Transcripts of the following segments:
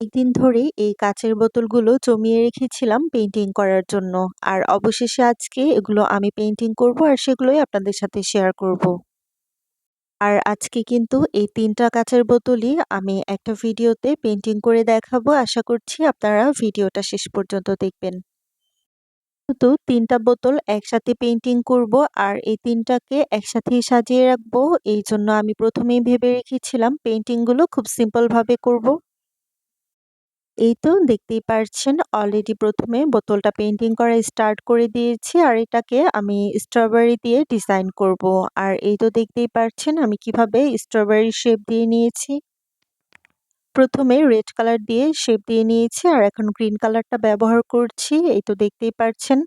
অনেকদিন ধরেই এই কাঁচের বোতলগুলো জমিয়ে রেখেছিলাম পেইন্টিং করার জন্য। আর অবশেষে আজকে এগুলো আমি পেইন্টিং করব আর সেগুলোই আপনাদের সাথে শেয়ার করব। আর আজকে কিন্তু এই ৩ টা কাঁচের বোতলই আমি একটা ভিডিওতে পেইন্টিং করে দেখাবো। আশা করছি আপনারা ভিডিওটা শেষ পর্যন্ত দেখবেন। তো ৩ টা বোতল একসাথে পেইন্টিং করব আর এই ৩ টাকে একসাথেই সাজিয়ে রাখবো। এইজন্য আমি ১ম এই ভেবে রেখেছিলাম পেইন্টিং গুলো খুব সিম্পল ভাবে করব। এই তো দেখতেই পারছেন অলরেডি ১ম এ বোতলটা পেইন্টিং করা স্টার্ট করে দিয়েছি আর এটাকে আমি স্ট্রবেরি দিয়ে ডিজাইন করব। আর এই তো দেখতেই পারছেন আমি কিভাবে স্ট্রবেরি শেপ দিয়ে নিয়েছি। ১ম এ রেড কালার দিয়ে শেপ দিয়ে নিয়েছি আর এখন গ্রিন কালারটা ব্যবহার করছি। এই তো দেখতেই পারছেন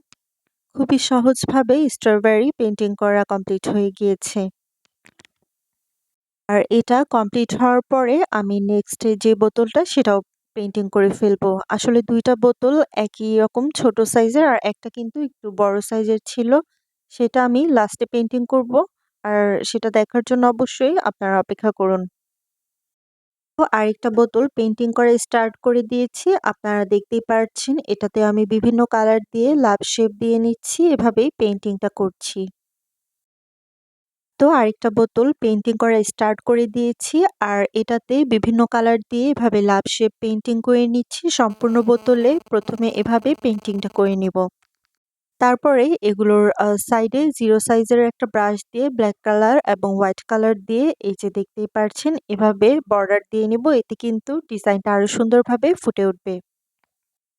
খুবই সহজভাবে স্ট্রবেরি পেইন্টিং করা কমপ্লিট হয়ে গিয়েছে। আর এটা কমপ্লিট হওয়ার পরে আমি নেক্সট যে বোতলটা সেটাও পেইন্টিং করে ফেলবো। আসলে ২ টা বোতল একই রকম ছোট সাইজের আর একটা কিন্তু একটু বড় সাইজের ছিল। সেটা আমি লাস্টে পেইন্টিং করব। আর সেটা দেখার জন্য অবশ্যই আপনারা অপেক্ষা করুন। তো আরেকটা বোতল পেইন্টিং করা স্টার্ট করে দিয়েছি। আপনারা দেখতেই পারছেন এটাতে আমি বিভিন্ন কালার দিয়ে লাভ শেপ দিয়ে নিচ্ছি। এভাবেই পেইন্টিংটা করছি। তো আরেকটা বোতল পেইন্টিং করা স্টার্ট করে দিয়েছি আর এটাতে বিভিন্ন কালার দিয়ে এভাবে লাভ শেপ পেইন্টিং করে নিচ্ছি। সম্পূর্ণ বোতলে ১ম এ এভাবে পেইন্টিংটা করে নিব। তারপরে এগুলোর সাইডে 0 সাইজের একটা ব্রাশ দিয়ে ব্ল্যাক কালার এবং হোয়াইট কালার দিয়ে এই যে দেখতেই পারছেন এভাবে বর্ডার দিয়ে নিব। এতে কিন্তু ডিজাইনটা আরো সুন্দরভাবে ফুটে উঠবে।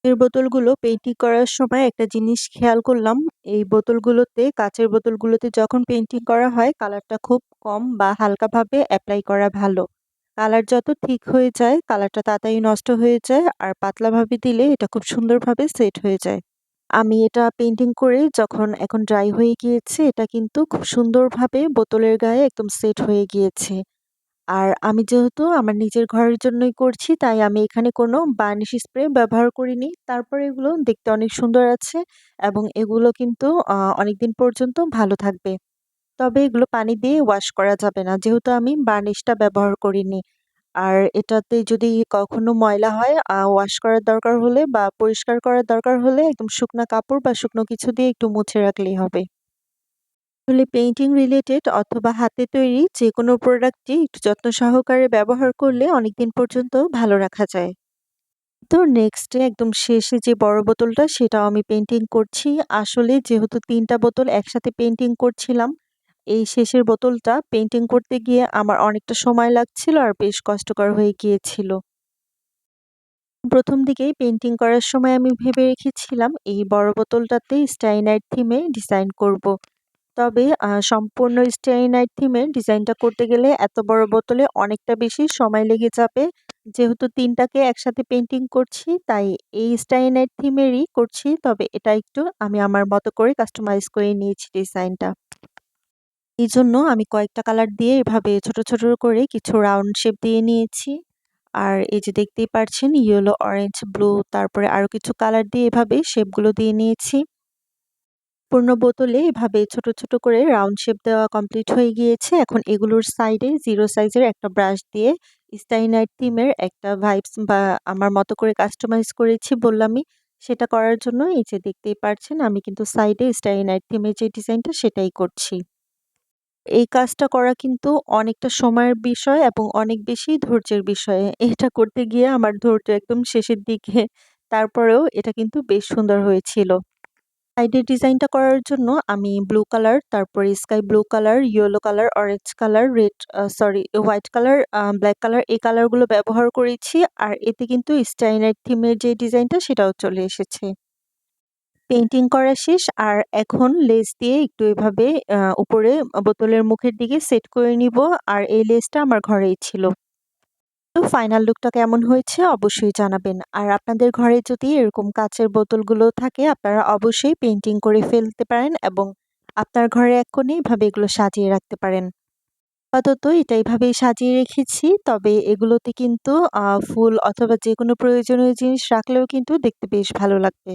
এর বোতলগুলো পেইন্টিং করার সময় একটা জিনিস খেয়াল করলাম, এই বোতলগুলোতে কাঁচের বোতলগুলোতে যখন পেইন্টিং করা হয় কালারটা খুব কম বা হালকাভাবে এপ্লাই করা ভালো। কালার যত ঠিক হয়ে যায় কালারটা তাড়াতাড়ি নষ্ট হয়ে যায় আর পাতলাভাবে দিলে এটা খুব সুন্দরভাবে সেট হয়ে যায়। আমি এটা পেইন্টিং করে যখন এখন ড্রাই হয়ে গিয়েছে এটা কিন্তু খুব সুন্দরভাবে বোতলের গায়ে একদম সেট হয়ে গিয়েছে। আর আমি যেহেতু আমার নিজের ঘরের জন্যই করছি তাই আমি এখানে কোনো বার্নিশ স্প্রে ব্যবহার করিনি। তারপরে এগুলো দেখতে অনেক সুন্দর আছে এবং এগুলো কিন্তু অনেকদিন পর্যন্ত ভালো থাকবে। তবে এগুলো পানি দিয়ে ওয়াশ করা যাবে না যেহেতু আমি বার্নিশটা ব্যবহার করিনি। আর এটাতে যদি কখনো ময়লা হয় ওয়াশ করার দরকার হলে বা পরিষ্কার করার দরকার হলে একদম শুকনা কাপড় বা শুকনো কিছু দিয়ে একটু মুছে রাখলেই হবে। আসলে পেইন্টিং রিলেটেড অথবা হাতে তৈরি যেকোনো প্রোডাক্টই একটু যত্ন সহকারে ব্যবহার করলে অনেকদিন পর্যন্ত ভালো রাখা যায়। তো নেক্সটে একদম শেষে যে বড় বোতলটা সেটাও আমি পেইন্টিং করছি। আসলে যেহেতু ৩ টা বোতল একসাথে পেইন্টিং করছিলাম, এই শেষের বোতলটা পেইন্টিং করতে গিয়ে আমার অনেকটা সময় লাগছিল আর বেশ কষ্টকর হয়ে গিয়েছিল। ১ম দিকেই পেইন্টিং করার সময় আমি ভেবে রেখেছিলাম এই বড় বোতলটাতে স্টাইল নাইট থিমে ডিজাইন করব। তবে সম্পূর্ণ স্টারি নাইট থিমের ডিজাইনটা করতে গেলে এত বড় বোতলে অনেকটা বেশি সময় লেগে যাবে। যেহেতু ৩ টাকে একসাথে পেইন্টিং করছি তাই এই স্টারি নাইট থিমেরই করছি। তবে এটা একটু আমি আমার মতো করে কাস্টমাইজ করে নিয়েছি ডিজাইনটা। এইজন্য আমি কয়েকটা কালার দিয়ে এভাবে ছোট, ছোট করে কিছু রাউন্ড শেপ দিয়ে নিয়েছি। আর এই যে দেখতেই পারছেন ইয়েলো, অরেঞ্জ, ব্লু তারপরে আরো কিছু কালার দিয়ে এভাবে শেপগুলো দিয়ে নিয়েছি। পূর্ণ বোতলে এভাবে ছোট, ছোট করে রাউন্ড শেপ দেওয়া কমপ্লিট হয়ে গিয়েছে। এখন এগুলোর সাইডে 0 সাইজের একটা ব্রাশ দিয়ে স্টাইল নাইট থিমের একটা ভাইবস বা আমার মতো করে কাস্টমাইজ করেছি বললামই। সেটা করার জন্য এই যে দেখতেই পারছেন আমি কিন্তু সাইডে স্টাইল নাইট থিমের যে ডিজাইনটা সেটাই করছি। এই কাজটা করা কিন্তু অনেকটা সময়ের বিষয় এবং অনেক বেশি ধৈর্যের বিষয়। এটা করতে গিয়ে আমার ধৈর্য একদম শেষের দিকে। তারপরেও এটা কিন্তু বেশ সুন্দর হয়েছিল। সাইডের ডিজাইনটা করার জন্য আমি ব্লু কালার, তারপরে sky blue colour, yellow colour, orange colour, white colour, black colour এই কালারগুলো ব্যবহার করেছি। আর এতে কিন্তু স্টাইল নাইট থিমের যে ডিজাইনটা সেটাও চলে এসেছে। পেইন্টিং করা শেষ আর এখন লেস দিয়ে একটু এভাবে উপরে বোতলের মুখের দিকে সেট করে নিব। আর এই লেসটা আমার ঘরেই ছিল। তো ফাইনাল লুকটা কেমন হয়েছে অবশ্যই জানাবেন। আর আপনাদের ঘরে যদি এরকম কাঁচের বোতলগুলো থাকে আপনারা অবশ্যই পেইন্টিং করে ফেলতে পারেন এবং আপনার ঘরে এক কোণে এভাবে এগুলো সাজিয়ে রাখতে পারেন। আপাতত এটা এভাবেই সাজিয়ে রেখেছি। তবে এগুলোতে কিন্তু ফুল অথবা যেকোনো প্রয়োজনীয় জিনিস রাখলেও কিন্তু দেখতে বেশ ভালো লাগবে।